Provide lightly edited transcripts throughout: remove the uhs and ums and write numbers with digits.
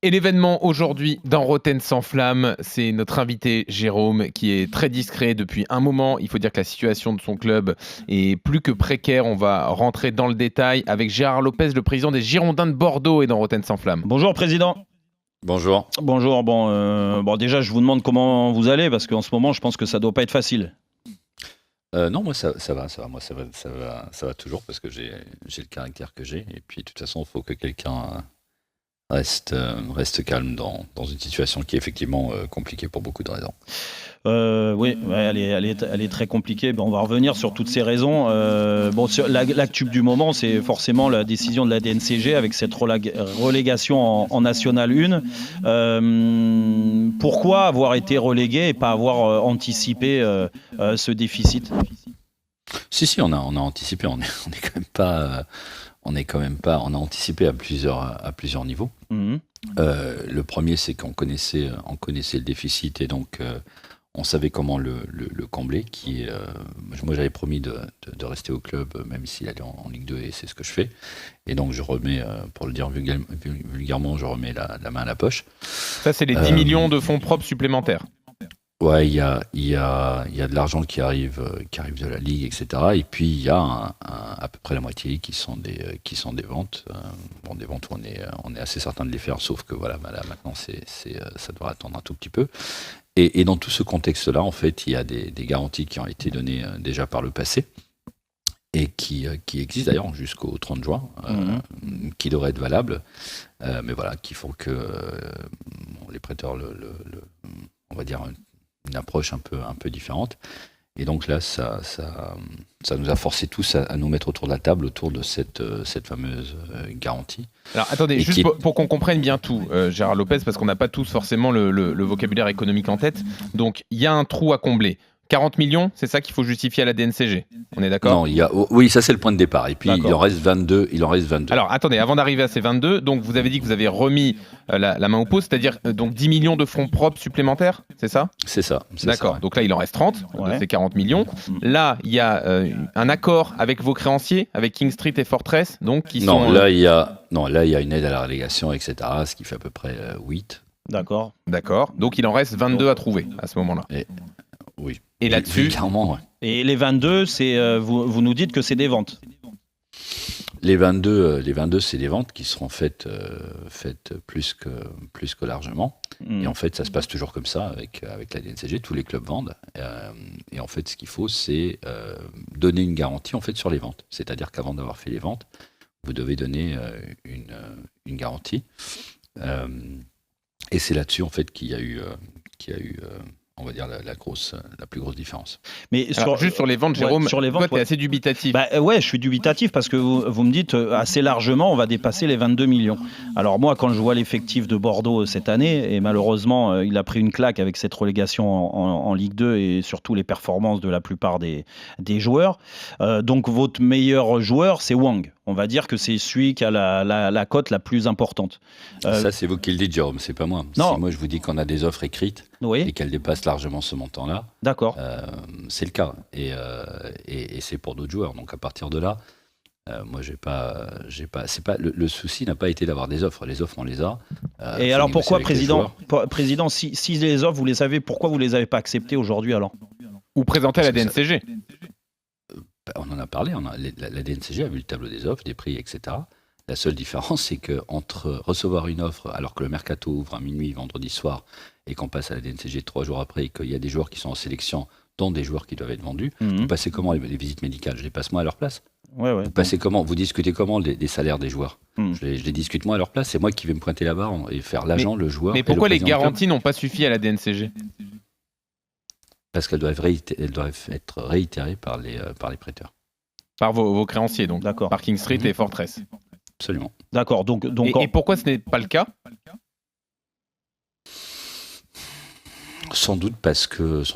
Et l'événement aujourd'hui dans Rotten sans flamme, c'est notre invité Jérôme qui est très discret depuis un moment. Il faut dire que la situation de son club est plus que précaire. On va rentrer dans le détail avec Gérard Lopez, le président des Girondins de Bordeaux et dans Rotten sans flamme. Bonjour président. Bonjour. Bonjour. Bon, déjà je vous demande comment vous allez parce qu'en ce moment je pense que ça doit pas être facile. Non, moi ça va. Moi ça va toujours parce que j'ai le caractère que j'ai. Et puis de toute façon, il faut que quelqu'un reste calme dans une situation qui est effectivement compliquée pour beaucoup de raisons. Oui, elle est très compliquée. Bon, on va revenir sur toutes ces raisons. Sur l'actu du moment, c'est forcément la décision de la DNCG avec cette relégation en National 1. Pourquoi avoir été relégué et pas avoir anticipé ce déficit ? Si, on a anticipé. On a anticipé à plusieurs niveaux. Mmh. Le premier, c'est qu'on connaissait le déficit et donc on savait comment le combler. Moi, j'avais promis de rester au club, même s'il allait en Ligue 2, et c'est ce que je fais. Et donc, je remets, pour le dire vulgairement, je remets la main à la poche. Ça, c'est les 10 millions de fonds propres supplémentaires. Ouais, il y a de l'argent qui arrive de la Ligue, etc. Et puis, il y a à peu près la moitié qui sont des ventes. Des ventes où on est assez certain de les faire, sauf que voilà, là, maintenant, ça doit attendre un tout petit peu. Et dans tout ce contexte-là, en fait, il y a des garanties qui ont été données déjà par le passé et qui existent d'ailleurs jusqu'au 30 juin, qui devraient être valables, mais voilà, qui font que les prêteurs, on va dire, une approche un peu différente. Et donc là, ça nous a forcé tous à nous mettre autour de la table, autour de cette fameuse garantie. Alors attendez, juste pour qu'on comprenne bien tout, Gérard Lopez, parce qu'on n'a pas tous forcément le vocabulaire économique en tête. Donc il y a un trou à combler. 40 millions, c'est ça qu'il faut justifier à la DNCG. On est d'accord ? Non, oui, ça c'est le point de départ. Et puis d'accord. il en reste 22. Alors attendez, avant d'arriver à ces 22, donc vous avez dit que vous avez remis la main au pot, c'est-à-dire donc 10 millions de fonds propres supplémentaires, c'est ça ? C'est ça. D'accord, ça, ouais. donc là il en reste 30 de ces 40 millions. Là, il y a un accord avec vos créanciers, avec King Street et Fortress, donc qui sont... Là, il y a une aide à la relégation, etc., ce qui fait à peu près 8. D'accord. Donc il en reste 22 à trouver à ce moment-là. Oui. Et là-dessus, clairement, ouais. Et les 22, c'est vous nous dites que c'est des ventes. Les 22, c'est des ventes qui seront faites plus que largement. Et en fait, ça se passe toujours comme ça avec la DNCG. Tous les clubs vendent. Et en fait, ce qu'il faut, c'est donner une garantie en fait sur les ventes. C'est-à-dire qu'avant d'avoir fait les ventes, vous devez donner une garantie. Et c'est là-dessus en fait qu'il y a eu on va dire la plus grosse différence. Mais juste sur les ventes, Jérôme, toi, tu es assez dubitatif. Ouais, je suis dubitatif parce que vous me dites assez largement, on va dépasser les 22 millions. Alors moi, quand je vois l'effectif de Bordeaux cette année, et malheureusement, il a pris une claque avec cette relégation en Ligue 2 et surtout les performances de la plupart des joueurs. Donc votre meilleur joueur, c'est Wang. On va dire que c'est celui qui a la cote la plus importante. Ça, c'est vous qui le dites, Jérôme, c'est pas moi. Non. Si moi je vous dis qu'on a des offres écrites et qu'elles dépassent largement ce montant-là, d'accord. C'est le cas. Et c'est pour d'autres joueurs. Donc à partir de là, moi le souci n'a pas été d'avoir des offres. Les offres, on les a. Et alors pourquoi, président, si les offres, vous les avez, pourquoi vous les avez pas acceptées aujourd'hui alors ? Ou présentées à la DNCG ? On en a parlé, la DNCG a vu le tableau des offres, des prix, etc. La seule différence, c'est qu'entre recevoir une offre alors que le mercato ouvre à minuit vendredi soir et qu'on passe à la DNCG 3 jours après et qu'il y a des joueurs qui sont en sélection, dont des joueurs qui doivent être vendus, vous passez comment les visites médicales ? Je les passe moi à leur place ? Ouais. Vous passez comment ? Vous discutez comment des salaires des joueurs ? Je les discute moi à leur place, c'est moi qui vais me pointer là-bas et faire l'agent, le joueur. Mais pourquoi les garanties n'ont pas suffi à la DNCG ? Parce qu'elles doivent être réitérées par les prêteurs. Par vos créanciers, donc. D'accord. Par King Street et Fortress. Absolument. D'accord. Et pourquoi ce n'est pas le cas ? Sans doute parce qu'il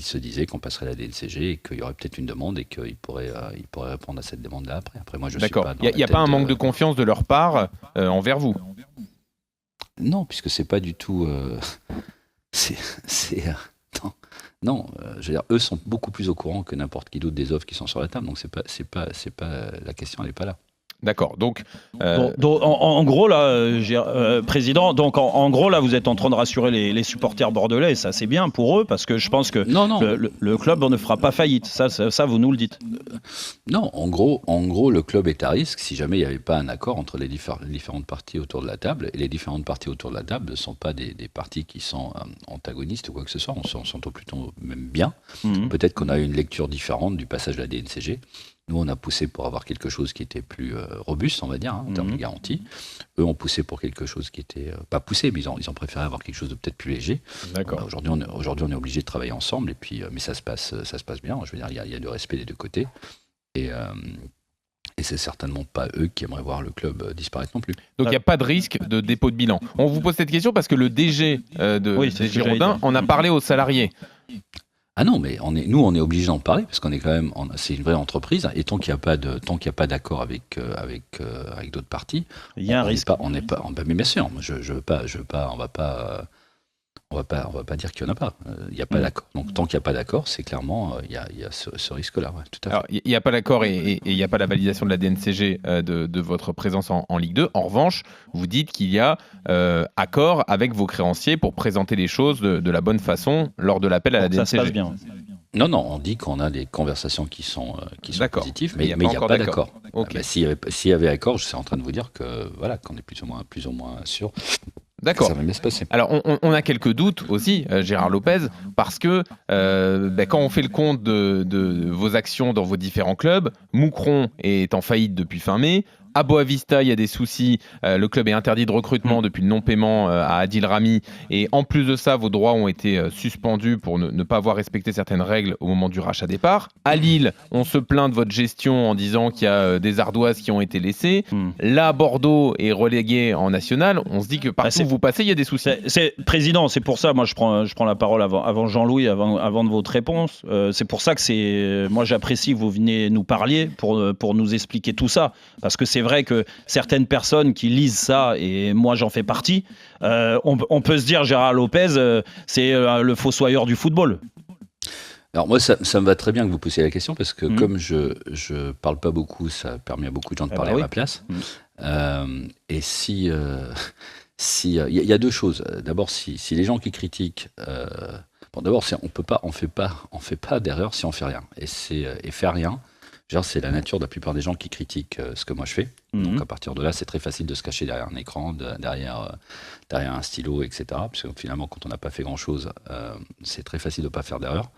se disait qu'on passerait à la DNCG et qu'il y aurait peut-être une demande et qu'il pourrait répondre à cette demande-là après. Après, moi, je suis pas. Il n'y a pas un manque de confiance de leur part envers vous ? Non, puisque c'est pas du tout. Non, je veux dire, eux sont beaucoup plus au courant que n'importe qui d'autre des offres qui sont sur la table, donc c'est pas la question, elle n'est pas là. D'accord. Donc, En gros, là, président, donc en gros, là, vous êtes en train de rassurer les supporters bordelais, et ça, c'est bien pour eux, parce que je pense que Non. le club ne fera pas faillite. Ça, vous nous le dites. Non, en gros, le club est à risque si jamais il n'y avait pas un accord entre les différentes parties autour de la table. Et les différentes parties autour de la table ne sont pas des parties qui sont antagonistes ou quoi que ce soit. On s'entend plutôt même bien. Peut-être qu'on a eu une lecture différente du passage de la DNCG. Nous, on a poussé pour avoir quelque chose qui était plus robuste, on va dire, en termes de garantie. Eux ont poussé pour quelque chose qui était pas poussé, mais ils ont préféré avoir quelque chose de peut-être plus léger. d'accord. Aujourd'hui, on est obligé de travailler ensemble, et puis, mais ça se passe bien. Je veux dire, il y a du respect des deux côtés. Et c'est certainement pas eux qui aimeraient voir le club disparaître non plus. Donc il n'y a pas de risque de dépôt de bilan. On vous pose cette question parce que le DG des Girondins en a parlé aux salariés. Ah non, mais on est obligé d'en parler parce qu'on est quand même, c'est une vraie entreprise. Et tant qu'il n'y a pas d'accord avec d'autres parties, il y a un risque. Mais bien sûr, on va pas dire qu'il n'y en a pas. Il n'y a pas d'accord. Donc tant qu'il n'y a pas d'accord, c'est clairement il y a ce risque-là. Ouais, tout à fait. Alors il n'y a pas d'accord et il n'y a pas la validation de la DNCG de votre présence en Ligue 2. En revanche, vous dites qu'il y a accord avec vos créanciers pour présenter les choses de la bonne façon lors de l'appel à la DNCG. Ça se passe bien. Non, on dit qu'on a des conversations qui sont positives, mais il n'y a pas d'accord. Okay. S'il y avait accord, je suis en train de vous dire que voilà, qu'on est plus ou moins sûr. D'accord. Ça va bien se passer. Alors, on a quelques doutes aussi, Gérard Lopez, parce que quand on fait le compte de vos actions dans vos différents clubs, Moucron est en faillite depuis fin mai. À Boavista, il y a des soucis. Le club est interdit de recrutement depuis le non-paiement à Adil Rami. Et en plus de ça, vos droits ont été suspendus pour ne pas avoir respecté certaines règles au moment du rachat départ. À Lille, on se plaint de votre gestion en disant qu'il y a des ardoises qui ont été laissées. Là, Bordeaux est relégué en national. On se dit que partout où vous passez, il y a des soucis. Président, c'est pour ça, moi je prends la parole avant Jean-Louis, avant de votre réponse. C'est pour ça que moi j'apprécie que vous veniez nous parler pour nous expliquer tout ça. Parce que c'est vrai que certaines personnes qui lisent ça, et moi j'en fais partie, on peut se dire Gérard Lopez, c'est le fossoyeur du football. Alors moi, ça me va très bien que vous posiez la question, parce que comme je parle pas beaucoup, ça permet à beaucoup de gens de parler à ma place. Et il y a deux choses. D'abord, si les gens qui critiquent... d'abord, on fait pas d'erreur si on fait rien. Et faire rien, genre, c'est la nature de la plupart des gens qui critiquent ce que moi je fais. Donc à partir de là, c'est très facile de se cacher derrière un écran, derrière un stylo, etc. Parce que finalement, quand on n'a pas fait grand-chose, c'est très facile de ne pas faire d'erreur.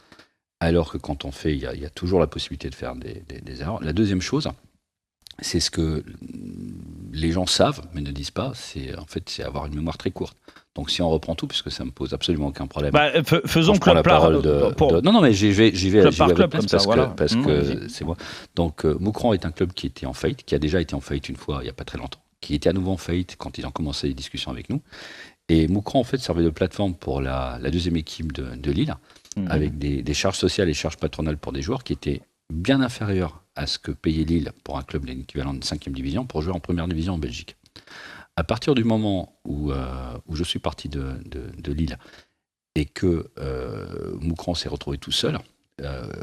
Alors que quand on fait, il y a toujours la possibilité de faire des erreurs. La deuxième chose, c'est ce que les gens savent, mais ne disent pas, c'est avoir une mémoire très courte. Donc si on reprend tout, puisque ça me pose absolument aucun problème. Faisons club par Non, mais j'y vais à club place parce que c'est moi. Donc Moucron est un club qui était en faillite, qui a déjà été en faillite une fois il n'y a pas très longtemps, qui était à nouveau en faillite quand ils ont commencé les discussions avec nous. Et Moucron en fait servait de plateforme pour la deuxième équipe de Lille, avec des charges sociales et charges patronales pour des joueurs qui étaient bien inférieures à ce que payait Lille pour un club de l'équivalent de 5e division pour jouer en première division en Belgique. À partir du moment où je suis parti de Lille et que Moucron s'est retrouvé tout seul,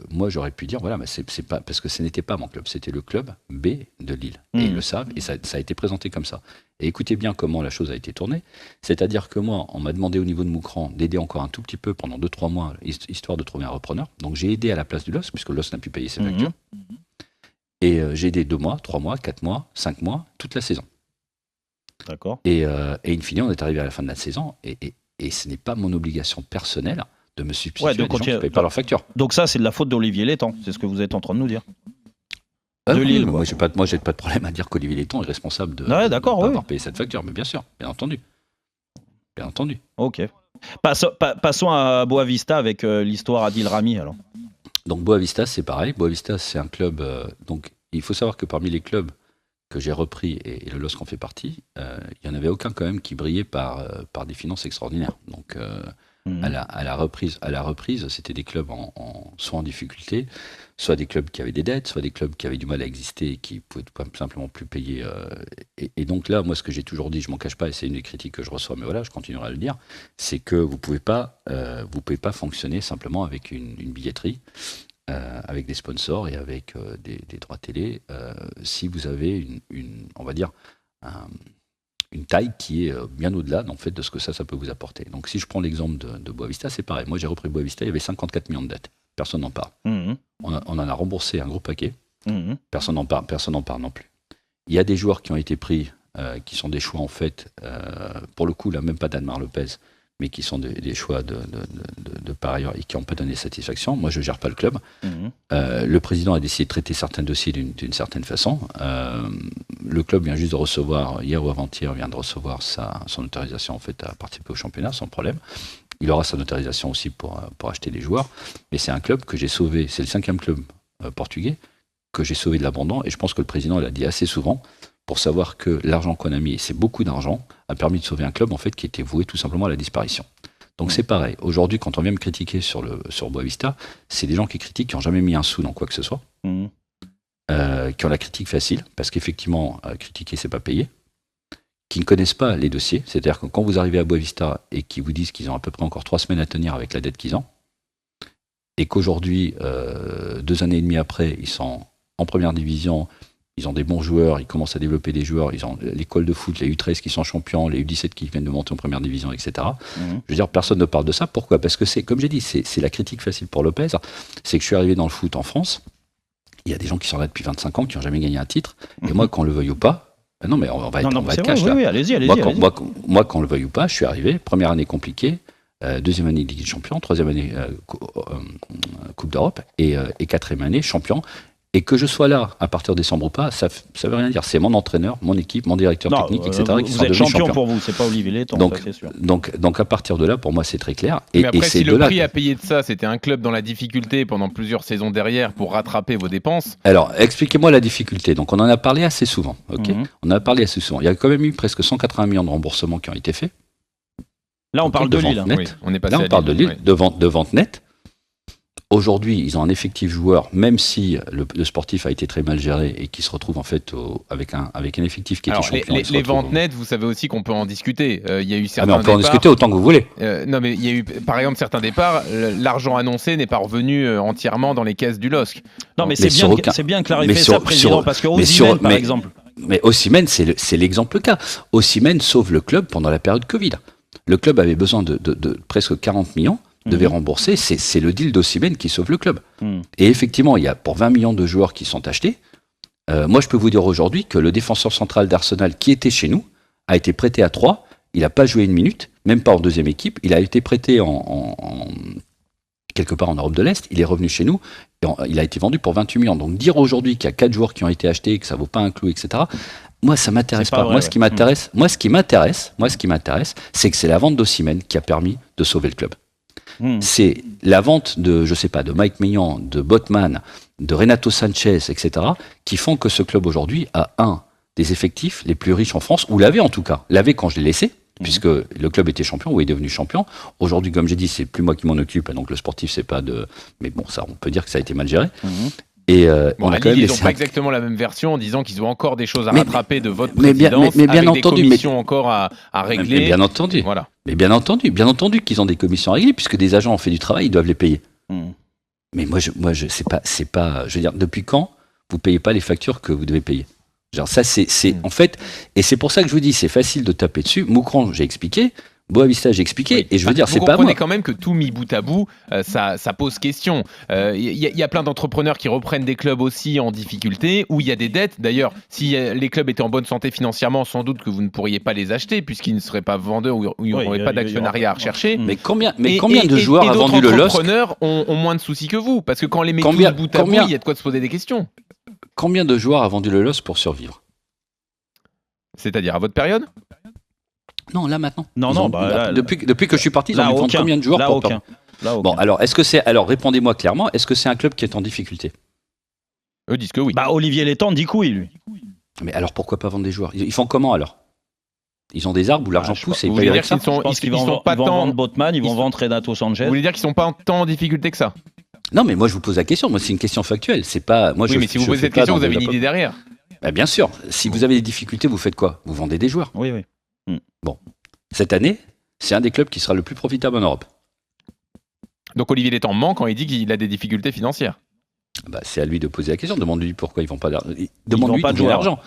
moi j'aurais pu dire voilà, mais c'est pas parce que ce n'était pas mon club, c'était le club B de Lille. Et ils le savent, et ça a été présenté comme ça. Et écoutez bien comment la chose a été tournée. C'est-à-dire que moi, on m'a demandé au niveau de Moucron d'aider encore un tout petit peu pendant 2-3 mois, histoire de trouver un repreneur. Donc j'ai aidé à la place du LOSC, puisque le LOSC n'a pu payer ses factures. Et j'ai aidé 2 mois, 3 mois, 4 mois, 5 mois, toute la saison. D'accord. Et in fine, on est arrivé à la fin de la saison, et ce n'est pas mon obligation personnelle de me substituer à des gens qui ne payent pas leurs factures. Donc ça, c'est de la faute d'Olivier Létang, c'est ce que vous êtes en train de nous dire. De Lille. Moi, j'ai pas de problème à dire qu'Olivier Létang est responsable de ne pas avoir payé cette facture, mais bien sûr, bien entendu. Ok. Passons à Boavista avec l'histoire Adil Rami, alors. Donc Boavista, c'est pareil. Boavista, c'est un club... donc, il faut savoir que parmi les clubs que j'ai repris, et le LOSC en fait partie, il n'y en avait aucun quand même qui brillait par des finances extraordinaires. Donc... À la reprise, c'était des clubs soit en difficulté, soit des clubs qui avaient des dettes, soit des clubs qui avaient du mal à exister et qui ne pouvaient pas simplement plus payer. Et donc là, moi, ce que j'ai toujours dit, je ne m'en cache pas, et c'est une des critiques que je reçois, mais voilà, je continuerai à le dire, c'est que vous pouvez pas fonctionner simplement avec une billetterie avec des sponsors et avec des droits télé, si vous avez on va dire, une taille qui est bien au-delà en fait, de ce que ça peut vous apporter. Donc si je prends l'exemple de Boavista, c'est pareil. Moi j'ai repris Boavista, il y avait 54 millions de dettes. Personne n'en parle. On en a remboursé un gros paquet. Personne n'en parle non plus. Il y a des joueurs qui ont été pris, qui sont des choix en fait, pour le coup là même pas d'Admar Lopez, mais qui sont des choix de par ailleurs et qui n'ont pas donné satisfaction. Moi, je ne gère pas le club. Le président a décidé de traiter certains dossiers d'une certaine façon. Le club vient juste de recevoir, hier ou avant-hier, vient de recevoir son autorisation en fait, à participer au championnat, sans problème. Il aura son autorisation aussi pour acheter des joueurs. Mais c'est un club que j'ai sauvé, c'est le 5e club portugais, que j'ai sauvé de l'abandon. Et je pense que le président l'a dit assez souvent, pour savoir que l'argent qu'on a mis, et c'est beaucoup d'argent, a permis de sauver un club en fait, qui était voué tout simplement à la disparition. Donc c'est pareil. Aujourd'hui, quand on vient me critiquer sur Boavista, c'est des gens qui critiquent, qui n'ont jamais mis un sou dans quoi que ce soit, qui ont la critique facile, parce qu'effectivement, critiquer, c'est pas payer, qui ne connaissent pas les dossiers. C'est-à-dire que quand vous arrivez à Boavista et qu'ils vous disent qu'ils ont à peu près encore 3 semaines à tenir avec la dette qu'ils ont, et qu'aujourd'hui, 2 années et demie après, ils sont en première division, ils ont des bons joueurs, ils commencent à développer des joueurs, ils ont l'école de foot, les U13 qui sont champions, les U17 qui viennent de monter en première division, etc. Je veux dire, personne ne parle de ça. Pourquoi ? Parce que c'est, comme j'ai dit, c'est la critique facile pour Lopez. C'est que je suis arrivé dans le foot en France, il y a des gens qui sont là depuis 25 ans, qui n'ont jamais gagné un titre, et moi, qu'on le veuille ou pas, non mais on va être cash là. Oui, allez-y. Moi, qu'on le veuille ou pas, je suis arrivé, première année compliquée, deuxième année Ligue des Champions, troisième année Coupe d'Europe, et quatrième année champion. Et que je sois là à partir de décembre ou pas, ça veut rien dire. C'est mon entraîneur, mon équipe, mon directeur technique, etc. qui sont vous êtes devenus champion pour vous, c'est pas Olivier Letton, donc, ça c'est sûr. Donc à partir de là, pour moi, c'est très clair. Mais après, si le prix à payer de ça, c'était un club dans la difficulté pendant plusieurs saisons derrière pour rattraper vos dépenses. Alors, expliquez-moi la difficulté. Donc on en a parlé assez souvent. Ok. On en a parlé assez souvent. Il y a quand même eu presque 180 millions de remboursements qui ont été faits. Là, on parle de Lille. Oui, on est passé là, on parle de Lille, de vente nette. Aujourd'hui, ils ont un effectif joueur, même si le sportif a été très mal géré et qui se retrouve en fait avec un effectif qui était champion. Les ventes nettes, vous savez aussi qu'on peut en discuter. Il y a eu certains on peut en discuter autant que vous voulez. Non, mais il y a eu, par exemple, certains départs. L'argent annoncé n'est pas revenu entièrement dans les caisses du LOSC. Non, mais c'est bien clarifié ça, président, parce que Osimhen, par exemple. Mais Osimhen, c'est l'exemple cas. Osimhen sauve le club pendant la période Covid. Le club avait besoin de presque 40 millions. Devait rembourser, c'est le deal d'Osimhen qui sauve le club. Et effectivement, il y a pour 20 millions de joueurs qui sont achetés. Moi, je peux vous dire aujourd'hui que le défenseur central d'Arsenal qui était chez nous a été prêté à 3. Il n'a pas joué une minute, même pas en deuxième équipe. Il a été prêté quelque part en Europe de l'Est. Il est revenu chez nous. Et il a été vendu pour 28 millions. Donc dire aujourd'hui qu'il y a 4 joueurs qui ont été achetés, que ça ne vaut pas un clou, etc. Moi, ça m'intéresse pas. Moi, ce qui m'intéresse, c'est que c'est la vente d'Osimhen qui a permis de sauver le club. C'est la vente de Mike Maignan, de Botman, de Renato Sanchez, etc., qui font que ce club aujourd'hui a un des effectifs les plus riches en France, ou l'avait en tout cas, quand je l'ai laissé, puisque le club était champion, ou est devenu champion. Aujourd'hui, comme j'ai dit, c'est plus moi qui m'en occupe, donc le sportif, c'est pas de... Mais bon, ça, on peut dire que ça a été mal géré. Et on a quand même ils n'ont pas exactement la même version en disant qu'ils ont encore des choses à rattraper de votre présidence, avec des commissions encore à régler. Mais bien entendu. Voilà. Mais bien entendu qu'ils ont des commissions à régler, puisque des agents ont fait du travail, ils doivent les payer. Mais moi, c'est pas, je veux dire, depuis quand vous payez pas les factures que vous devez payer? Genre ça, c'est en fait, et c'est pour ça que je vous dis, c'est facile de taper dessus. Moucron, j'ai expliqué. Boavista, j'ai expliqué, oui, et je veux dire, c'est pas moi. Vous comprenez quand même que tout mis bout à bout, ça pose question. Y a plein d'entrepreneurs qui reprennent des clubs aussi en difficulté, où il y a des dettes. D'ailleurs, si les clubs étaient en bonne santé financièrement, sans doute que vous ne pourriez pas les acheter, puisqu'ils ne seraient pas vendeurs ou il n'y aurait pas d'actionnariat à rechercher. Mais combien de joueurs a vendu le LOSC ? Et d'autres entrepreneurs ont moins de soucis que vous, parce que quand les mettez bout à bout, il y a de quoi se poser des questions. Combien de joueurs a vendu le LOSC pour survivre ? C'est-à-dire à votre période ? Non, là maintenant. Depuis que je suis parti, ils ont dû vendre combien de joueurs pour aucun. Bon, alors répondez-moi clairement, est-ce que c'est un club qui est en difficulté ? Eux disent que oui. Olivier Letton dit que oui, lui. Mais alors pourquoi pas vendre des joueurs ? Ils font comment alors ? Ils ont des arbres où l'argent pousse et ils payent avec ça ? Je pense qu'ils vont vendre Botman, ils vont vendre Renato Sanchez. Vous voulez dire qu'ils sont pas tant en difficulté que ça ? Non, mais moi je vous pose la question. Moi c'est une question factuelle. C'est pas. Moi, mais si vous posez cette question, vous avez une idée derrière. Bien sûr. Si vous avez des difficultés, vous faites quoi ? Vous vendez des joueurs. Oui. Bon. Cette année, c'est un des clubs qui sera le plus profitable en Europe. Donc Olivier Letton ment quand il dit qu'il a des difficultés financières. Bah, c'est à lui de poser la question. Demande-lui pourquoi ils vont pas d'argent. Ils Demande-lui vendent pas d'où de vient joueurs.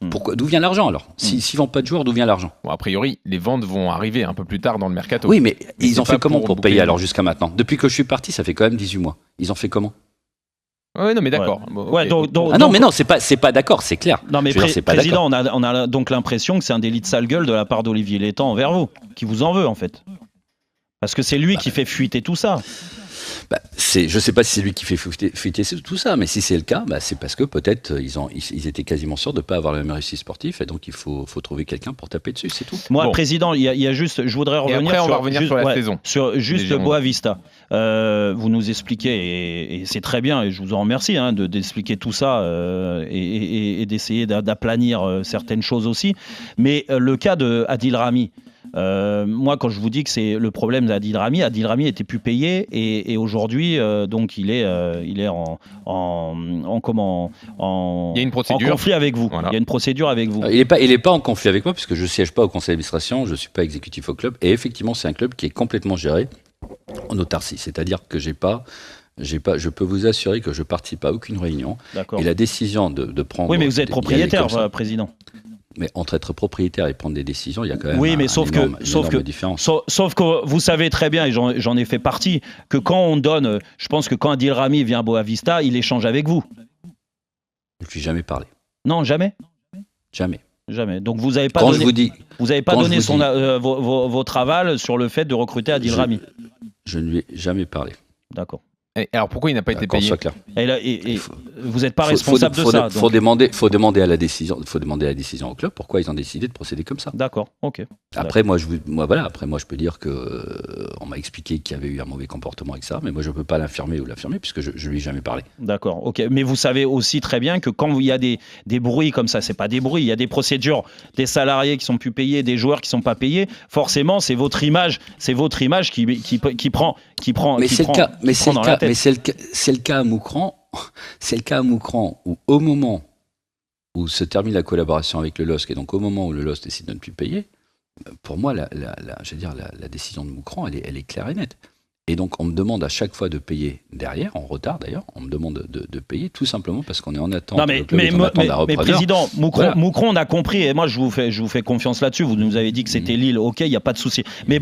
l'argent. D'où vient l'argent alors S'ils vendent pas de joueurs, d'où vient l'argent? Bon, a priori, les ventes vont arriver un peu plus tard dans le mercato. Oui, mais Mais ils c'est ont pas fait comment pour pour boucler payer les alors ventes. jusqu'à maintenant? Depuis que je suis parti, ça fait quand même 18 mois. Ils ont fait comment? Ouais, non, mais d'accord. Bon, Ouais, ok. Ah non, mais non, c'est pas d'accord, c'est clair. Non, mais Je veux dire, c'est pas président, on a donc l'impression que c'est un délit de sale gueule de la part d'Olivier Létang envers vous, qui vous en veut en fait. Parce que c'est lui qui fait fuiter tout ça. Bah, je sais pas si c'est lui qui fait fuiter tout ça, mais si c'est le cas, bah, c'est parce que peut-être ils étaient quasiment sûrs de ne pas avoir le même réussite sportif, et donc il faut trouver quelqu'un pour taper dessus, c'est tout. Moi, Bon. président, il y a juste, je voudrais revenir après, on sur, va revenir juste, sur la saison. sur juste Des Girondins. Boavista. Vous nous expliquez, et c'est très bien, et je vous en remercie, d'expliquer tout ça et d'essayer d'aplanir certaines choses aussi. Mais le cas de Adil Rami. Moi, quand je vous dis que c'est le problème d'Adil Rami était plus payé et aujourd'hui, donc il est en Il y a une procédure. en conflit avec vous. Voilà. Il y a une procédure avec vous. Il est pas en conflit avec moi, puisque je siège pas au conseil d'administration, je suis pas exécutif au club, et effectivement, c'est un club qui est complètement géré en autarcie, c'est-à-dire que je peux vous assurer que je participe à aucune réunion, D'accord. et la décision de prendre... Oui, mais vous êtes d'y aller propriétaire, comme ça. président. Mais entre être propriétaire et prendre des décisions, il y a quand même Oui, mais une sauf énorme que différence. sauf que vous savez très bien, et j'en ai fait partie, que quand on donne, je pense que quand Adil Rami vient à Boavista, il échange avec vous. Je ne lui ai jamais parlé. Non, jamais. Jamais. Jamais. Donc vous n'avez pas Quand donné, je vous dis, vous avez pas quand donné je vous dis- votre aval sur le fait de recruter Adil Rami. je ne lui ai jamais parlé. D'accord. Et alors pourquoi il n'a pas été Qu'on payé? soit clair. Et vous n'êtes pas Faut- responsable faut- de ça. faut donc- demander à la décision au club pourquoi ils ont décidé de procéder comme ça. D'accord. Ok. Après, moi, je peux dire que on m'a expliqué qu'il y avait eu un mauvais comportement avec ça, mais moi, je peux pas l'infirmer ou l'affirmer puisque je lui ai jamais parlé. D'accord, ok. Mais vous savez aussi très bien que quand il y a des bruits comme ça, c'est pas des bruits, il y a des procédures, des salariés qui sont plus payés, des joueurs qui sont pas payés. Forcément, c'est votre image qui prend Mais c'est le cas. Mais c'est dans le la cas. tête. Mais c'est le cas à Moucran. C'est le cas à Moucran où au moment où se termine la collaboration avec le LOSC et donc au moment où le LOSC décide de ne plus payer, pour moi, la décision de Moucran, elle est claire et nette. Et donc, on me demande à chaque fois de payer derrière, en retard d'ailleurs, on me demande de payer tout simplement parce qu'on est en attente. Non, le club est en attente d'un mais repreneur. président, Voilà. Moucron, on a compris, et moi je vous fais confiance là-dessus. Vous nous avez dit que c'était Lille, ok, il n'y a pas de souci. Mais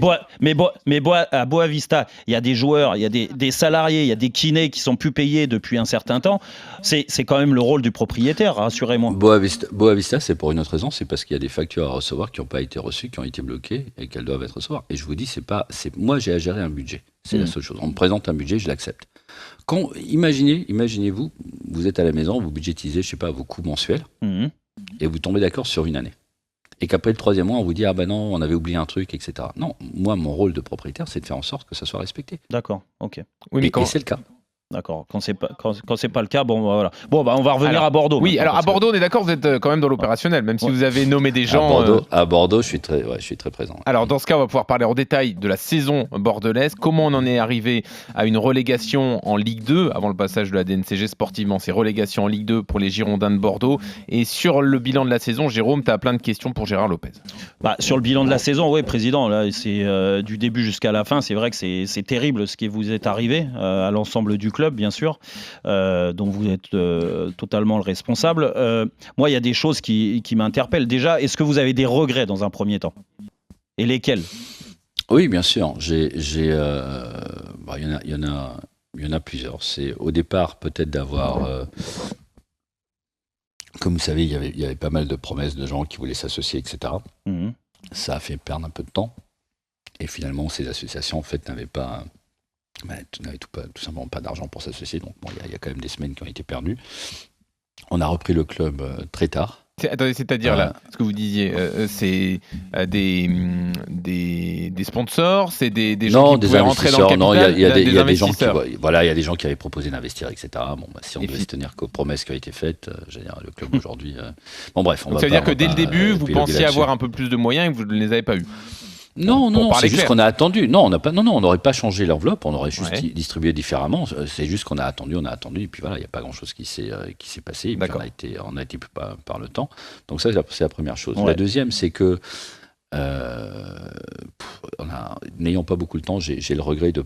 à Boavista, il y a des joueurs, il y a des salariés, il y a des kinés qui sont plus payés depuis un certain temps. C'est quand même le rôle du propriétaire, rassurez-moi. Boavista, c'est pour une autre raison, c'est parce qu'il y a des factures à recevoir qui n'ont pas été reçues, qui ont été bloquées et qu'elles doivent être recevoir. Et je vous dis, moi j'ai à gérer un budget. C'est la seule chose. On me présente un budget, je l'accepte. Imaginez-vous, vous êtes à la maison, vous budgétisez, je sais pas, vos coûts mensuels, Mhm. et vous tombez d'accord sur une année. Et qu'après le 3e mois, on vous dit, ah ben non, on avait oublié un truc, etc. Non, moi, mon rôle de propriétaire, c'est de faire en sorte que ça soit respecté. D'accord, ok. Oui, mais Et c'est le cas. D'accord. Quand c'est pas le cas, bon, voilà. Bon, on va revenir Alors, à Bordeaux. Oui, maintenant, alors à parce que- Bordeaux, on est d'accord, vous êtes quand même dans l'opérationnel, même si Ouais. vous avez nommé des gens. À Bordeaux, je suis très présent. Alors dans ce cas, on va pouvoir parler en détail de la saison bordelaise. Comment on en est arrivé à une relégation en Ligue 2 avant le passage de la DNCG sportivement, c'est relégation en Ligue 2 pour les Girondins de Bordeaux. Et sur le bilan de la saison, Jérôme, tu as plein de questions pour Gérard Lopez. Sur le bilan de la saison, oui, président, là, c'est du début jusqu'à la fin. C'est vrai que c'est terrible ce qui vous est arrivé à l'ensemble du club, bien sûr, dont vous êtes totalement le responsable. Moi, il y a des choses qui m'interpellent. Déjà, est-ce que vous avez des regrets dans un premier temps? Et lesquels? Oui, bien sûr. Il y en a plusieurs. C'est au départ peut-être d'avoir, comme vous savez, il y avait pas mal de promesses de gens qui voulaient s'associer, etc. Mhm. Ça a fait perdre un peu de temps. Et finalement, ces associations en fait n'avaient tout simplement pas d'argent pour s'associer. Donc bon, il y a quand même des semaines qui ont été perdues. On a repris le club très tard. Attendez, c'est-à-dire là, ce que vous disiez, c'est des sponsors, c'est des gens qui des pouvaient rentrer dans le investisseurs. capital, Non, il y a des gens qui, investisseurs. il y a des gens qui avaient proposé d'investir, etc. Bon, si on Et devait puis- se tenir qu'aux promesses qui ont été faites, le club aujourd'hui. Bon, bref, on Donc va ça veut pas- dire que on va dès le pas, début, vous épiloguer pensiez là-dessus. avoir un peu plus de moyens et que vous ne les avez pas eu. Non, Pour non, parler c'est juste clair. qu'on a attendu. Non, on n'aurait pas changé l'enveloppe, on aurait juste Ouais. distribué différemment. C'est juste qu'on a attendu, et puis voilà, il n'y a pas grand-chose qui s'est passé. Et puis D'accord. on a été pris par le temps. Donc ça, c'est la première chose. Ouais. La deuxième, c'est que n'ayant pas beaucoup de temps, j'ai le regret de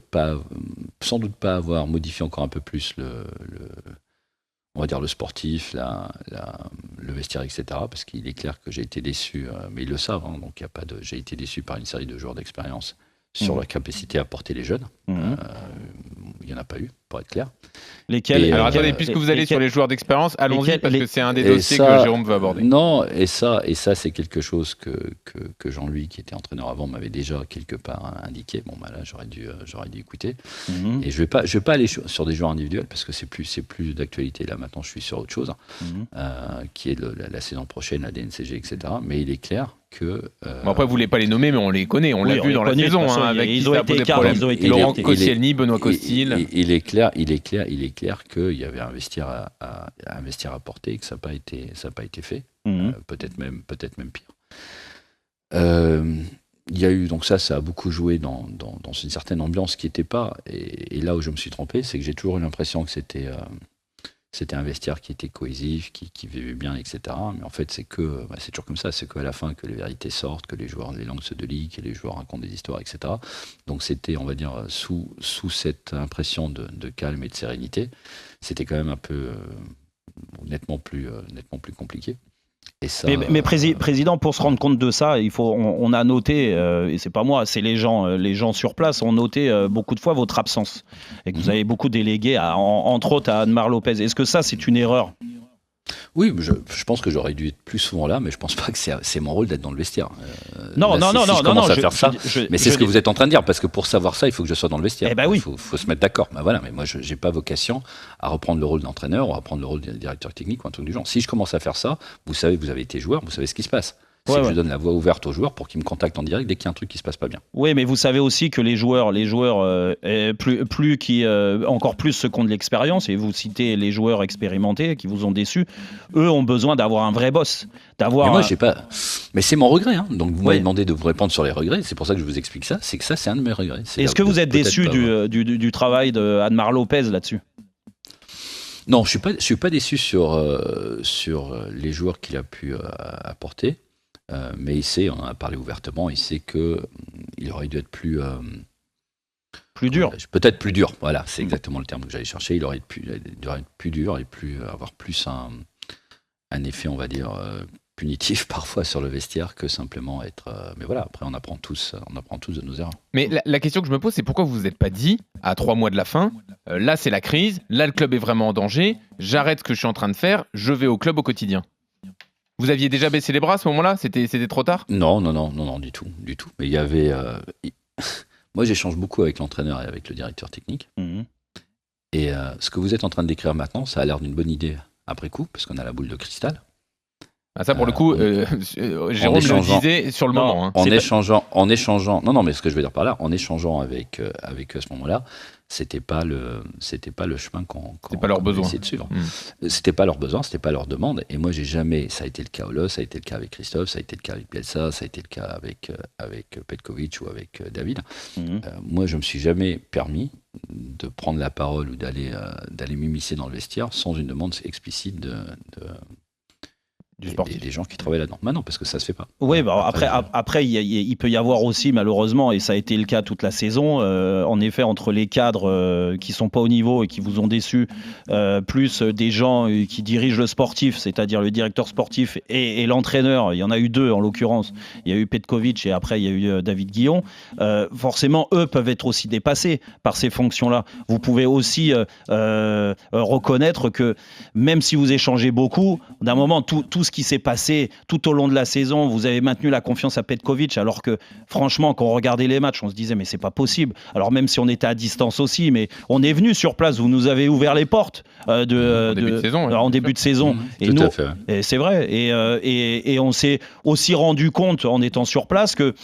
sans doute pas avoir modifié encore un peu plus on va dire, le sportif, le vestiaire, etc. Parce qu'il est clair que j'ai été déçu, mais ils le savent, hein, donc j'ai été déçu par une série de joueurs d'expérience sur la capacité à porter les jeunes. Il n'y en a pas eu, pour être clair. Lesquels Alors attendez, puisque vous allez sur les joueurs d'expérience, allons-y, parce que c'est un des dossiers que Jérôme veut aborder. Non, et ça c'est quelque chose que Jean-Louis, qui était entraîneur avant, m'avait déjà quelque part indiqué. Bon, bah là, j'aurais dû écouter. Et je vais pas aller sur des joueurs individuels, parce que c'est plus d'actualité. Là, maintenant, je suis sur autre chose, qui est la saison prochaine, la DNCG, etc. Mais il est clair que... Bon, après, vous voulez pas les nommer, mais on les connaît, on l'a vu dans la saison, avec qui ça a posé problème. Laurent Koscielny, Benoît Costil. Il est clair qu'il y avait un vestiaire à porter et que ça n'a pas été fait. Peut-être même pire. Il y a eu, donc ça a beaucoup joué dans une certaine ambiance qui n'était pas. Et là où je me suis trompé, c'est que j'ai toujours eu l'impression que c'était un vestiaire qui était cohésif, qui vivait bien, etc. Mais en fait, c'est toujours comme ça, c'est qu'à la fin que les vérités sortent, que les langues se délient, que les joueurs racontent des histoires, etc. Donc c'était, on va dire, sous cette impression de calme et de sérénité, c'était quand même un peu nettement plus compliqué. Et ça, mais président, pour se rendre compte de ça, on a noté, et c'est pas moi, c'est les gens sur place ont noté beaucoup de fois votre absence et que vous avez beaucoup délégué, entre autres à Anne-Mar Lopez. Est-ce que ça, c'est une erreur ? Oui, je pense que j'aurais dû être plus souvent là, mais je pense pas que c'est mon rôle d'être dans le vestiaire. Non. Je commence à faire ça. Mais c'est ce que vous êtes en train de dire, parce que pour savoir ça, il faut que je sois dans le vestiaire. Eh ben oui. Il faut se mettre d'accord. Ben voilà, mais moi, je n'ai pas vocation à reprendre le rôle d'entraîneur ou à prendre le rôle de directeur technique ou un truc du genre. Si je commence à faire ça, vous savez, vous avez été joueur, vous savez ce qui se passe. C'est que je donne la voie ouverte aux joueurs pour qu'ils me contactent en direct dès qu'il y a un truc qui se passe pas bien. Oui, mais vous savez aussi que les joueurs, encore plus ceux qui ont de l'expérience, et vous citez les joueurs expérimentés qui vous ont déçus, eux ont besoin d'avoir un vrai boss. Mais moi, j'ai pas. Mais c'est mon regret. Donc vous m'avez demandé de vous répondre sur les regrets. C'est pour ça que je vous explique ça. C'est que ça, c'est un de mes regrets. Est-ce que vous êtes déçu du travail de Anne-Mar Lopez là-dessus ? Non, je suis pas déçu sur les joueurs qu'il a pu apporter. Mais il sait, on en a parlé ouvertement, il sait qu'il aurait dû être plus dur. Peut-être plus dur, voilà, c'est exactement le terme que j'allais chercher. Il aurait être plus dur et avoir plus un effet, on va dire, punitif parfois sur le vestiaire que simplement être... mais voilà, après on apprend tous de nos erreurs. Mais la question que je me pose, c'est pourquoi vous vous êtes pas dit, à 3 mois de la fin, là c'est la crise, là le club est vraiment en danger, j'arrête ce que je suis en train de faire, je vais au club au quotidien. Vous aviez déjà baissé les bras à ce moment-là ? C'était trop tard ? Non, du tout. Mais il y avait... Moi, j'échange beaucoup avec l'entraîneur et avec le directeur technique. Et ce que vous êtes en train de décrire maintenant, ça a l'air d'une bonne idée après coup, parce qu'on a la boule de cristal. Ah, ça, pour le coup, Jérôme le disait sur le moment. Hein. En échangeant... Non, mais ce que je veux dire par là, en échangeant avec eux à ce moment-là, c'était pas le chemin qu'on essayait de suivre. C'était pas leur besoin, c'était pas leur demande. Et moi, j'ai jamais... Ça a été le cas au LOS, ça a été le cas avec Christophe, ça a été le cas avec Bielsa, ça a été le cas avec Petkovic ou avec David. Moi, je me suis jamais permis de prendre la parole ou d'aller m'immiscer dans le vestiaire sans une demande explicite des gens qui travaillent là-dedans. Non, parce que ça se fait pas. Oui, après il peut y avoir aussi, malheureusement, et ça a été le cas toute la saison, en effet, entre les cadres qui sont pas au niveau et qui vous ont déçu, plus des gens qui dirigent le sportif, c'est-à-dire le directeur sportif et l'entraîneur. Il y en a eu 2 en l'occurrence. Il y a eu Petkovic et après il y a eu David Guillon. Forcément, eux peuvent être aussi dépassés par ces fonctions-là. Vous pouvez aussi reconnaître que même si vous échangez beaucoup, d'un moment, tout ce qui s'est passé tout au long de la saison, vous avez maintenu la confiance à Petkovic, alors que franchement, quand on regardait les matchs, on se disait mais c'est pas possible. Alors même si on était à distance aussi, mais on est venu sur place, vous nous avez ouvert les portes en début de saison. Et tout à fait. Et c'est vrai. Et on s'est aussi rendu compte en étant sur place que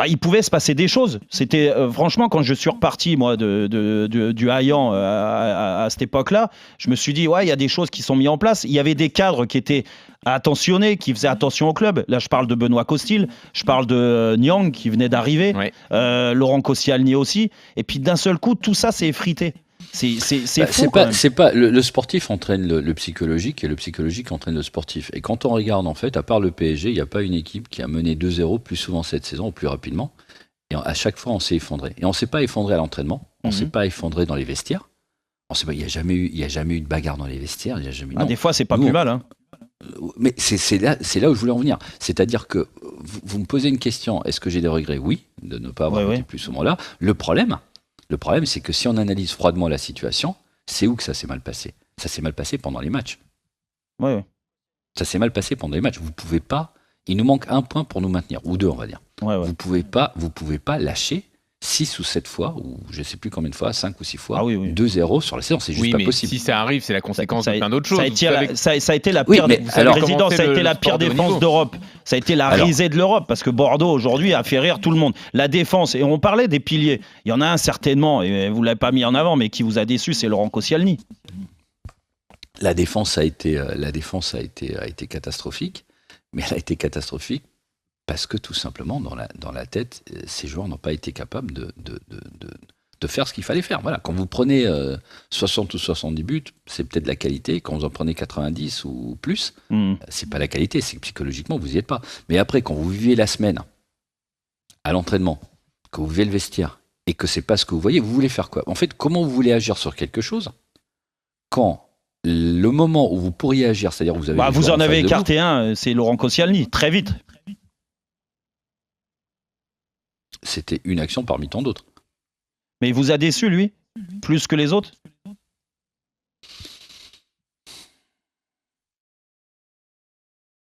il pouvait se passer des choses. C'était franchement, quand je suis reparti moi du Hayan à cette époque-là, je me suis dit il y a des choses qui sont mises en place. Il y avait des cadres qui étaient attentionnés, qui faisaient attention au club. Là, je parle de Benoît Costil, je parle de Nyang qui venait d'arriver, Laurent Koscielny aussi. Et puis d'un seul coup, tout ça s'est effrité. C'est fou. C'est pas le sportif entraîne le psychologique et le psychologique entraîne le sportif. Et quand on regarde, en fait, à part le PSG, il n'y a pas une équipe qui a mené 2-0 plus souvent cette saison ou plus rapidement. Et à chaque fois, on s'est effondré. Et on ne s'est pas effondré à l'entraînement, on ne s'est pas effondré dans les vestiaires, On sait pas, il n'y a jamais eu de bagarre dans les vestiaires. Il y a jamais, non. Des fois, c'est pas Nous, plus mal. Hein. Mais c'est là où je voulais en venir. C'est-à-dire que vous me posez une question, est-ce que j'ai des regrets? Oui, de ne pas avoir été plus souvent là. Le problème, c'est que si on analyse froidement la situation, c'est où que ça s'est mal passé? Ça s'est mal passé pendant les matchs. Ouais. Ça s'est mal passé pendant les matchs. Vous pouvez pas. Il nous manque 1 point pour nous maintenir, ou 2, on va dire. Ouais. Vous pouvez pas lâcher 6 ou 7 fois, ou je ne sais plus combien de fois, 5 ou 6 fois, 2-0 sur la saison, c'est juste pas possible. Si ça arrive, c'est la conséquence de plein d'autres choses. Ça a été la pire, président, ça a été la pire défense d'Europe. Ça a été la risée de l'Europe, parce que Bordeaux, aujourd'hui, a fait rire tout le monde. La défense, et on parlait des piliers, il y en a un certainement, et vous ne l'avez pas mis en avant, mais qui vous a déçu, c'est Laurent Koscielny. La défense a été catastrophique, mais elle a été catastrophique parce que tout simplement, dans la tête, ces joueurs n'ont pas été capables de faire ce qu'il fallait faire. Voilà. Quand vous prenez 60 ou 70 buts, c'est peut-être de la qualité. Quand vous en prenez 90 ou plus, c'est pas la qualité, c'est que psychologiquement, vous n'y êtes pas. Mais après, quand vous vivez la semaine à l'entraînement, que vous vivez le vestiaire, et que c'est pas ce que vous voyez, vous voulez faire quoi? En fait, comment vous voulez agir sur quelque chose quand le moment où vous pourriez agir, c'est-à-dire vous avez... vous en avez écarté un, c'est Laurent Koscielny, très vite. C'était une action parmi tant d'autres. Mais il vous a déçu, lui? Plus que les autres?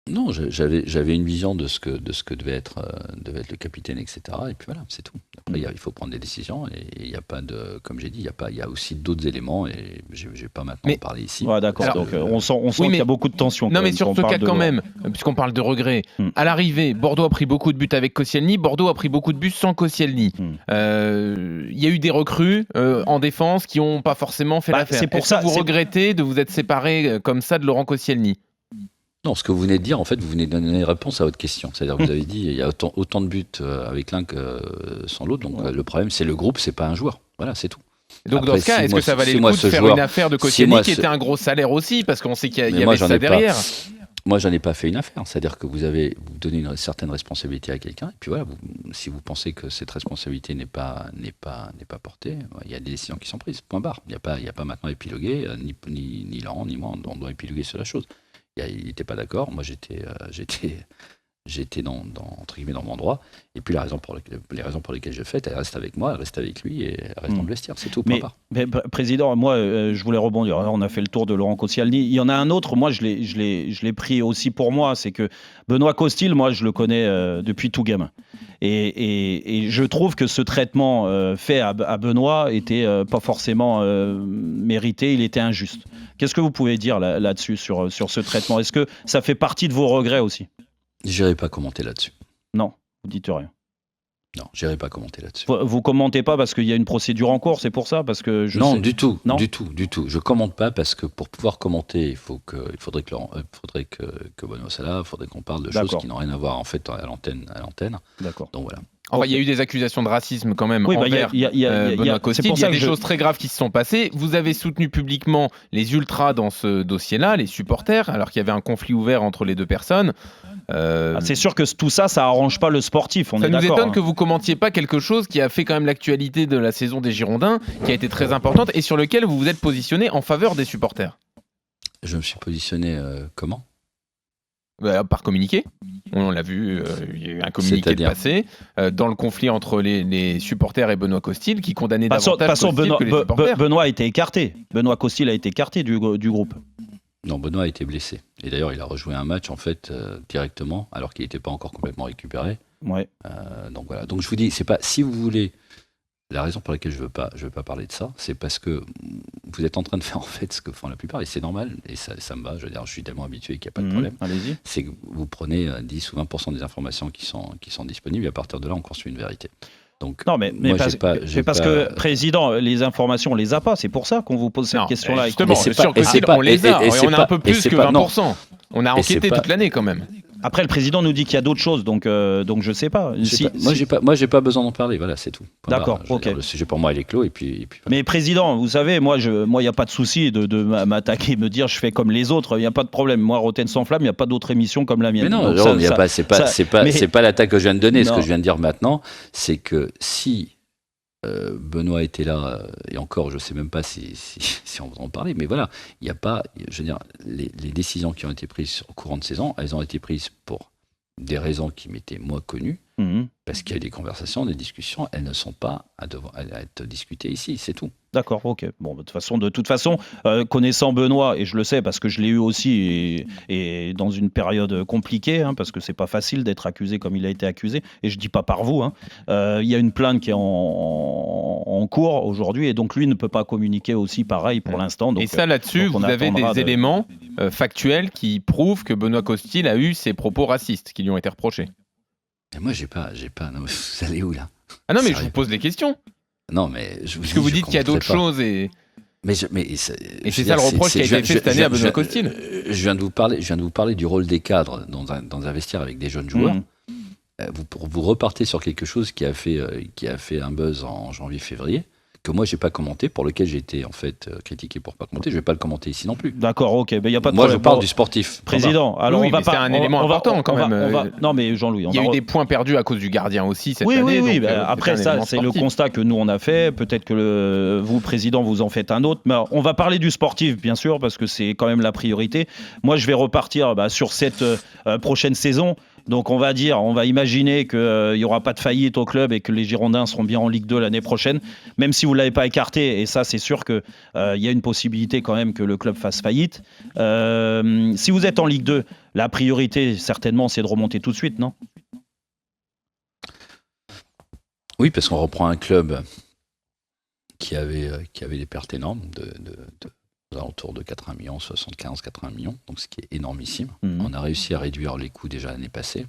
Non, j'avais une vision de ce que devait être le capitaine, etc. Et puis voilà, c'est tout. Après, il faut prendre des décisions et il n'y a pas de, comme j'ai dit, il y a aussi d'autres éléments et je vais pas maintenant parler ici. Ouais, d'accord. Donc on sent qu'il y a beaucoup de tension. Non, mais sur ce cas quand même, puisqu'on parle de regrets. À l'arrivée, Bordeaux a pris beaucoup de buts avec Koscielny. Bordeaux a pris beaucoup de buts sans Koscielny. Il y a eu des recrues en défense qui n'ont pas forcément fait l'affaire. Est-ce que vous regrettez de vous être séparé comme ça de Laurent Koscielny? Non, ce que vous venez de dire, en fait, vous venez de donner une réponse à votre question. C'est-à-dire que vous avez dit il y a autant de buts avec l'un que sans l'autre. Donc le problème, c'est le groupe, c'est pas un joueur. Voilà, c'est tout. Donc après, dans ce cas, est-ce que ça valait le coup de faire une affaire de Koscielny qui était un gros salaire aussi? Parce qu'on sait qu'il y avait ça derrière. Moi, j'en ai pas fait une affaire. C'est-à-dire que vous donnez une certaine responsabilité à quelqu'un. Et puis voilà, si vous pensez que cette responsabilité n'est pas portée, il y a des décisions qui sont prises. Point barre. Il n'y a pas maintenant à épiloguer. Ni Laurent, ni moi, on doit épiloguer sur la chose. Il n'était pas d'accord. Moi, j'étais entre guillemets dans mon droit. Et puis les raisons pour lesquelles je fais, elle reste avec moi, elle reste avec lui et elle reste dans le vestiaire. C'est tout. Mais président, moi, je voulais rebondir. Alors, on a fait le tour de Laurent Koscielny. Il y en a un autre. Moi, je l'ai pris aussi pour moi. C'est que Benoît Costil, moi, je le connais depuis tout gamin. Et je trouve que ce traitement fait à Benoît était pas forcément mérité. Il était injuste. Qu'est-ce que vous pouvez dire là-dessus, sur ce traitement? Est-ce que ça fait partie de vos regrets aussi? Je n'irai pas commenter là-dessus. Non, vous dites rien. Non, je n'irai pas commenter là-dessus. Vous commentez pas parce qu'il y a une procédure en cours, c'est pour ça? Parce que du tout. Je commente pas parce que pour pouvoir commenter, il faudrait que Benoît soit là, il faudrait qu'on parle de choses qui n'ont rien à voir en fait à l'antenne. D'accord. Donc voilà. Enfin, il y a eu des accusations de racisme quand même envers Benoît Costil. Il y a des choses très graves qui se sont passées. Vous avez soutenu publiquement les ultras dans ce dossier-là, les supporters, alors qu'il y avait un conflit ouvert entre les deux personnes. C'est sûr que tout ça arrange pas le sportif. Ça nous étonne que vous commentiez pas quelque chose qui a fait quand même l'actualité de la saison des Girondins, qui a été très importante et sur lequel vous vous êtes positionné en faveur des supporters. Je me suis positionné comment? Par communiqué. On l'a vu, il y a eu un communiqué de passé dans le conflit entre les supporters et Benoît Costil qui condamnait davantage Costil que les supporters. Benoît a été écarté. Benoît Costil a été écarté du groupe. Non, Benoît a été blessé. Et d'ailleurs, il a rejoué un match en fait directement, alors qu'il n'était pas encore complètement récupéré. Ouais. Donc voilà. Donc je vous dis, c'est pas si vous voulez. La raison pour laquelle je veux pas parler de ça, c'est parce que vous êtes en train de faire en fait ce que font la plupart, et c'est normal, et ça me va, je veux dire, je suis tellement habitué qu'il n'y a pas de problème. Allez-y. C'est que vous prenez 10 ou 20% des informations qui sont disponibles, et à partir de là, on construit une vérité. Donc, non, mais parce que, président, les informations, on les a pas, c'est pour ça qu'on vous pose cette question-là. Justement, sur Costil, on les a, et on a un peu plus que 20%. On a enquêté toute l'année quand même. Après, le président nous dit qu'il y a d'autres choses, donc je sais pas. Moi, j'ai pas besoin d'en parler. Voilà, c'est tout. D'accord. Ok. Le sujet pour moi, il est clos, et puis voilà. Mais président, vous savez, moi, il y a pas de souci de m'attaquer, me dire je fais comme les autres. Il y a pas de problème. Moi, Rotten sans flamme, il y a pas d'autre émission comme la mienne. Mais non, c'est pas l'attaque que je viens de donner. Ce que je viens de dire maintenant, c'est que si Benoît était là, et encore, je ne sais même pas si on va en parler, mais voilà, il n'y a pas, je veux dire, les décisions qui ont été prises au courant de 16 ans, elles ont été prises pour des raisons qui m'étaient moi connues, parce qu'il y a des conversations, des discussions, elles ne sont pas à être discutées ici, c'est tout. D'accord, ok. Bon, de toute façon, connaissant Benoît, et je le sais parce que je l'ai eu aussi, et dans une période compliquée, parce que c'est pas facile d'être accusé comme il a été accusé, et je dis pas par vous, il y a une plainte qui est en cours aujourd'hui, et donc lui ne peut pas communiquer aussi pareil pour l'instant. Et ça, là-dessus, vous avez des éléments factuels qui prouvent que Benoît Costil a eu ces propos racistes qui lui ont été reprochés. Et moi, j'ai pas. Non, vous allez où là? Ah non, mais je vous pose des questions. Non, mais Puisque vous dites qu'il y a d'autres choses et c'est ça le reproche qui a été fait cette année à Benoît Costil. Je viens de vous parler du rôle des cadres dans un vestiaire avec des jeunes joueurs. Vous repartez sur quelque chose qui a fait un buzz en janvier-février, que moi j'ai pas commenté, pour lequel j'ai été en fait critiqué pour pas commenter. Je vais pas le commenter ici non plus. D'accord, ok, mais il y a pas de moi problème. Je parle du sportif. Président, alors oui, on va c'est un élément important quand même. Non mais Jean-Louis, il y a eu des points perdus à cause du gardien aussi cette année. Oui. Après ça, c'est le constat que nous on a fait. Peut-être que vous, président, vous en faites un autre. Mais on va parler du sportif, bien sûr, parce que c'est quand même la priorité. Moi, je vais repartir sur cette prochaine saison. Donc on va imaginer qu'il n'y aura pas de faillite au club et que les Girondins seront bien en Ligue 2 l'année prochaine, même si vous ne l'avez pas écarté, et ça c'est sûr qu'il y a une possibilité quand même que le club fasse faillite. Si vous êtes en Ligue 2, la priorité certainement c'est de remonter tout de suite, non ? Oui, parce qu'on reprend un club qui avait des pertes énormes aux alentours de 80 millions, 75-80 millions, donc ce qui est énormissime. On a réussi à réduire les coûts déjà l'année passée.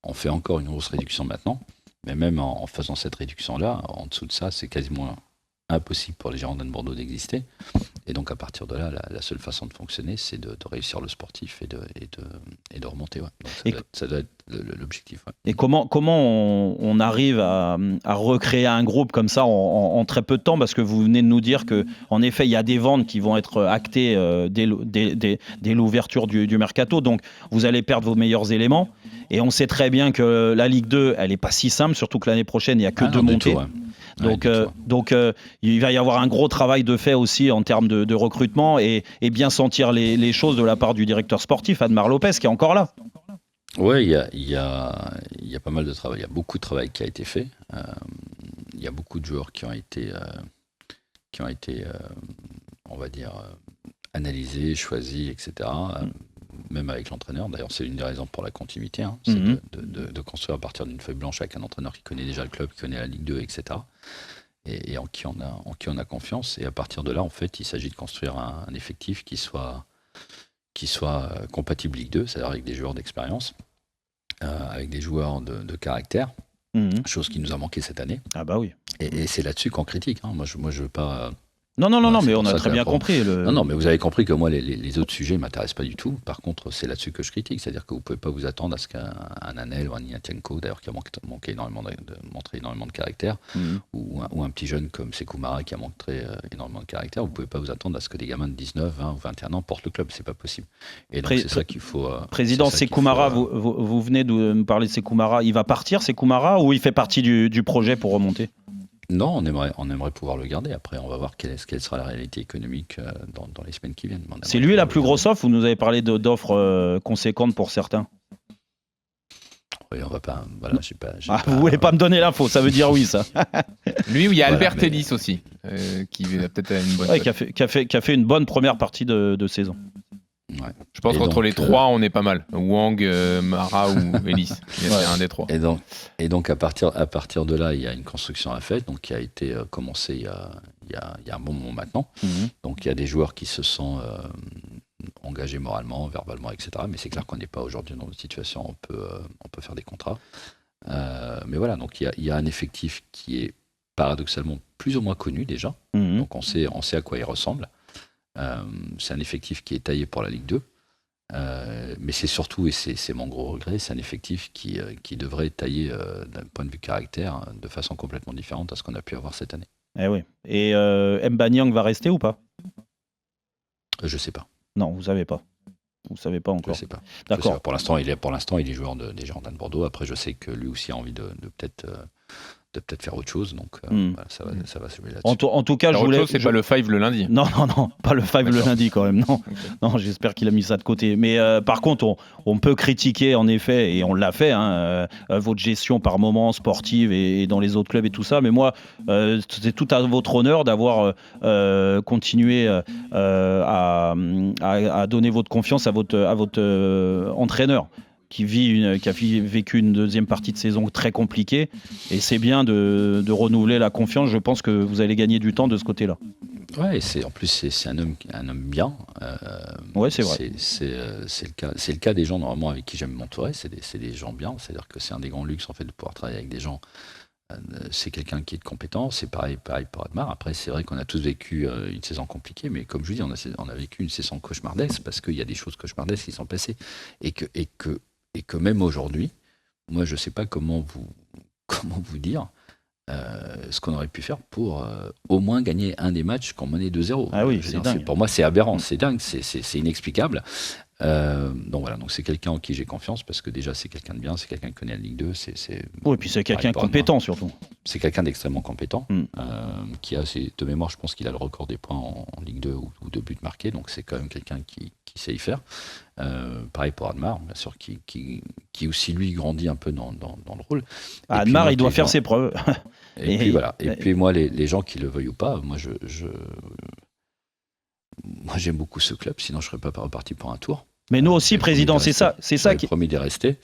On fait encore une grosse réduction maintenant, mais même en faisant cette réduction-là, en dessous de ça, c'est quasiment impossible pour les Girondins de Bordeaux d'exister. Et donc à partir de là, la seule façon de fonctionner, c'est de réussir le sportif et de remonter. Ouais. Donc ça doit être l'objectif. Ouais. Et comment on arrive à recréer un groupe comme ça en très peu de temps, parce que vous venez de nous dire qu'en effet, il y a des ventes qui vont être actées dès l'ouverture du mercato, donc vous allez perdre vos meilleurs éléments. Et on sait très bien que la Ligue 2, elle n'est pas si simple, surtout que l'année prochaine, il n'y a que deux montées. Tout, ouais. Donc il va y avoir un gros travail de fait aussi en termes de recrutement et bien sentir les choses de la part du directeur sportif, Admar Lopez, qui est encore là. Oui, il y a pas mal de travail. Il y a beaucoup de travail qui a été fait. Il y a beaucoup de joueurs qui ont été on va dire, analysés, choisis, etc. Même avec l'entraîneur. D'ailleurs, c'est une des raisons pour la continuité. C'est de construire à partir d'une feuille blanche avec un entraîneur qui connaît déjà le club, qui connaît la Ligue 2, etc. Et en qui on a confiance. Et à partir de là, en fait, il s'agit de construire un effectif qui soit compatible Ligue 2, c'est-à-dire avec des joueurs d'expérience, avec des joueurs de caractère, chose qui nous a manqué cette année. Ah bah oui. Et c'est là-dessus qu'on critique. Moi, je veux pas... Non, mais on a très bien compris. Non, mais vous avez compris que moi, les autres sujets ne m'intéressent pas du tout. Par contre, c'est là-dessus que je critique. C'est-à-dire que vous ne pouvez pas vous attendre à ce qu'un Anel ou un Ignatienko, d'ailleurs, qui a montré énormément de caractère, ou un petit jeune comme Sekou Mara qui a montré énormément de caractère, vous ne pouvez pas vous attendre à ce que des gamins de 19, 20 ou 21 ans portent le club. Ce n'est pas possible. Et donc, c'est ça qu'il faut... Président, Sekou Mara, vous venez de nous parler de Sekou Mara. Il va partir, Sekou Mara, ou il fait partie du projet pour remonter ? Non, on aimerait pouvoir le garder. Après, on va voir quelle sera la réalité économique dans les semaines qui viennent. C'est lui la plus grosse offre ? Vous nous avez parlé d'offres conséquentes pour certains. Oui, on va pas... Voilà, vous voulez pas me donner l'info, ça veut dire oui, ça. Lui, il y a Albert Ellis aussi, qui a peut-être une bonne... Ouais, qui a fait une bonne première partie de saison. Ouais. Je pense qu'entre les trois, on est pas mal. Wang, Mara ou Ellis. C'est un des trois. Et donc à partir de là, il y a une construction à faire, donc qui a été commencée il y a un bon moment maintenant. Donc il y a des joueurs qui se sont engagés moralement, verbalement, etc. Mais c'est clair qu'on n'est pas aujourd'hui dans une situation où on peut faire des contrats. Mais voilà, donc il y a un effectif qui est paradoxalement plus ou moins connu déjà. Donc on sait à quoi il ressemble. C'est un effectif qui est taillé pour la Ligue 2, mais c'est surtout, et c'est mon gros regret, c'est un effectif qui devrait être taillé d'un point de vue caractère de façon complètement différente à ce qu'on a pu avoir cette année. Eh oui. Et Mbanyang va rester ou pas ? Je sais pas. Non, vous savez pas. Vous savez pas encore. Je sais pas. D'accord. Pour l'instant, il est joueur des Girondins de Bordeaux. Après, je sais que lui aussi a envie de peut-être peut-être faire autre chose. Donc voilà, ça va se jouer là-dessus. En tout cas, c'est pas le 5 le lundi. Non, pas le 5 le lundi quand même. Non, okay. Non, j'espère qu'il a mis ça de côté. Mais par contre, on peut critiquer en effet, et on l'a fait, votre gestion par moment sportive et dans les autres clubs et tout ça. Mais moi, c'est tout à votre honneur d'avoir continué à donner votre confiance à votre entraîneur. Qui a vécu une deuxième partie de saison très compliquée, et c'est bien de renouveler la confiance. Je pense que vous allez gagner du temps de ce côté-là. Ouais, en plus c'est un homme bien. Ouais, c'est vrai. C'est le cas des gens normalement avec qui j'aime m'entourer. C'est des gens bien. C'est-à-dire que c'est un des grands luxes en fait de pouvoir travailler avec des gens. C'est quelqu'un qui est compétent. C'est pareil pour Admar. Après, c'est vrai qu'on a tous vécu une saison compliquée, mais comme je vous dis, on a vécu une saison cauchemardesque parce qu'il y a des choses cauchemardesques qui sont passées et que même aujourd'hui, moi je ne sais pas comment vous dire ce qu'on aurait pu faire pour au moins gagner un des matchs qu'on menait 2-0. Ah oui, c'est dingue. Pour moi c'est aberrant, c'est dingue, c'est inexplicable. Donc voilà, donc c'est quelqu'un en qui j'ai confiance parce que déjà c'est quelqu'un de bien, c'est quelqu'un qui connaît la Ligue 2. Oui, et puis c'est quelqu'un compétent surtout. C'est quelqu'un d'extrêmement compétent, qui a de mémoire, je pense qu'il a le record des points en Ligue 2 ou de buts marqués, donc c'est quand même quelqu'un qui sait y faire. Pareil pour Admar, bien sûr, qui aussi lui grandit un peu dans le rôle. Admar, il doit faire ses preuves. Et puis voilà. Et puis moi, les gens qui le veuillent ou pas, moi j'aime beaucoup ce club, sinon je serais pas reparti pour un tour. Mais nous aussi, président, c'est ça qui promis d'y rester.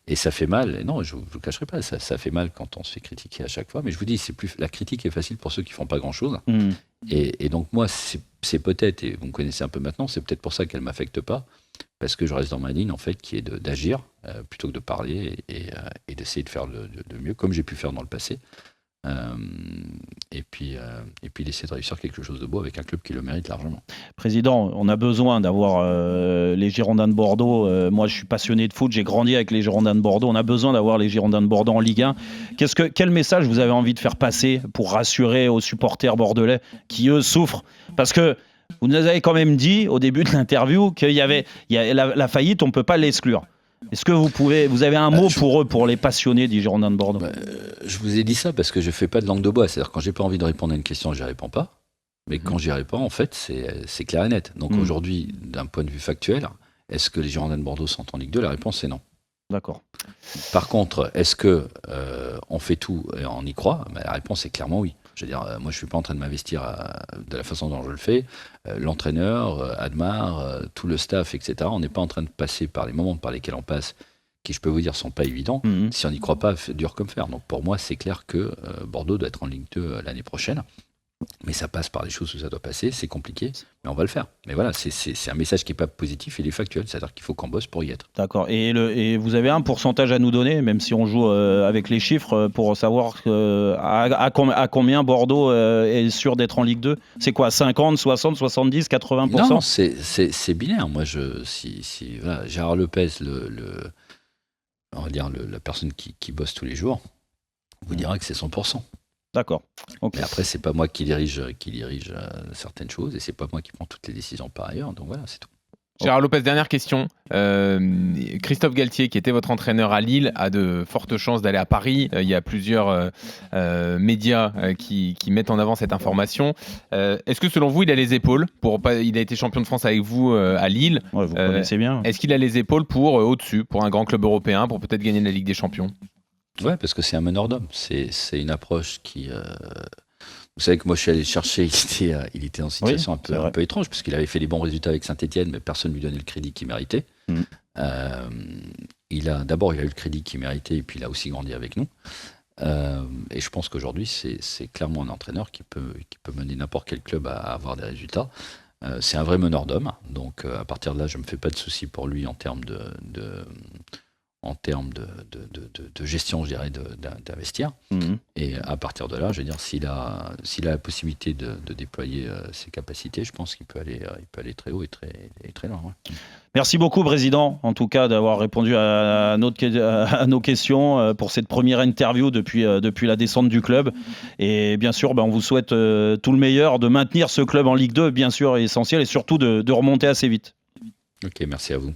Et ça fait mal. Et non, je vous cacherai pas, ça fait mal quand on se fait critiquer à chaque fois. Mais je vous dis, la critique est facile pour ceux qui font pas grand chose. Et donc moi, c'est peut-être, et vous me connaissez un peu maintenant, c'est peut-être pour ça qu'elle m'affecte pas, parce que je reste dans ma ligne en fait, qui est d'agir plutôt que de parler et d'essayer de faire de mieux, comme j'ai pu faire dans le passé. Et puis d'essayer de réussir quelque chose de beau avec un club qui le mérite largement. Président, on a besoin d'avoir les Girondins de Bordeaux. Moi, je suis passionné de foot, j'ai grandi avec les Girondins de Bordeaux. On a besoin d'avoir les Girondins de Bordeaux en Ligue 1. Quel message vous avez envie de faire passer pour rassurer aux supporters bordelais qui, eux, souffrent ? Parce que vous nous avez quand même dit au début de l'interview qu'il y avait la faillite, on ne peut pas l'exclure. Est-ce que vous avez un mot pour eux, pour les passionnés des Girondins de Bordeaux ? Je vous ai dit ça parce que je ne fais pas de langue de bois. C'est-à-dire quand j'ai pas envie de répondre à une question, je n'y réponds pas. Mais quand j'y réponds, en fait, c'est clair et net. Donc aujourd'hui, d'un point de vue factuel, est-ce que les Girondins de Bordeaux sont en Ligue 2 ? La réponse est non. D'accord. Par contre, est-ce que on fait tout et on y croit ? La réponse est clairement oui. Je veux dire, moi, je ne suis pas en train de m'investir de la façon dont je le fais. L'entraîneur, Admar, tout le staff, etc. On n'est pas en train de passer par les moments par lesquels on passe, qui, je peux vous dire, ne sont pas évidents. Si on n'y croit pas, dur comme fer. Donc, pour moi, c'est clair que Bordeaux doit être en Ligue 2 l'année prochaine. Mais ça passe par les choses où ça doit passer. C'est compliqué, mais on va le faire. Mais voilà, c'est un message qui n'est pas positif, il est factuel. C'est-à-dire qu'il faut qu'on bosse pour y être. D'accord. Et vous avez un pourcentage à nous donner, même si on joue avec les chiffres, pour savoir à combien Bordeaux est sûr d'être en Ligue 2 ? C'est quoi, 50, 60, 70, 80%? Non, c'est binaire. Moi, voilà, Gérard Lepez, on va dire la personne qui bosse tous les jours, vous dira que c'est 100%. D'accord. Okay. Mais après, c'est pas moi qui dirige certaines choses et c'est pas moi qui prends toutes les décisions par ailleurs. Donc voilà, c'est tout. Gérard Lopez, dernière question. Christophe Galtier, qui était votre entraîneur à Lille, a de fortes chances d'aller à Paris. Il y a plusieurs médias qui mettent en avant cette information. Est-ce que selon vous, il a les épaules il a été champion de France avec vous à Lille. Ouais, vous connaissez bien. Est-ce qu'il a les épaules pour au-dessus, pour un grand club européen, pour peut-être gagner la Ligue des Champions ? Ouais, parce que c'est un meneur d'homme. C'est une approche qui. Vous savez que moi, je suis allé le chercher. Il était en situation un peu étrange, parce qu'il avait fait les bons résultats avec Saint-Etienne, mais personne ne lui donnait le crédit qu'il méritait. D'abord, il a eu le crédit qu'il méritait, et puis il a aussi grandi avec nous. Et je pense qu'aujourd'hui, c'est clairement un entraîneur qui peut mener n'importe quel club à avoir des résultats. C'est un vrai meneur d'homme. Donc, à partir de là, je ne me fais pas de soucis pour lui en termes de gestion, je dirais, d'investir. Et à partir de là, je veux dire, s'il a la possibilité de déployer ses capacités, je pense qu'il peut aller très haut et très loin. Ouais. Merci beaucoup, Président, en tout cas, d'avoir répondu à nos questions pour cette première interview depuis la descente du club. Et bien sûr, on vous souhaite tout le meilleur, de maintenir ce club en Ligue 2, bien sûr, est essentiel, et surtout de remonter assez vite. Ok, merci à vous.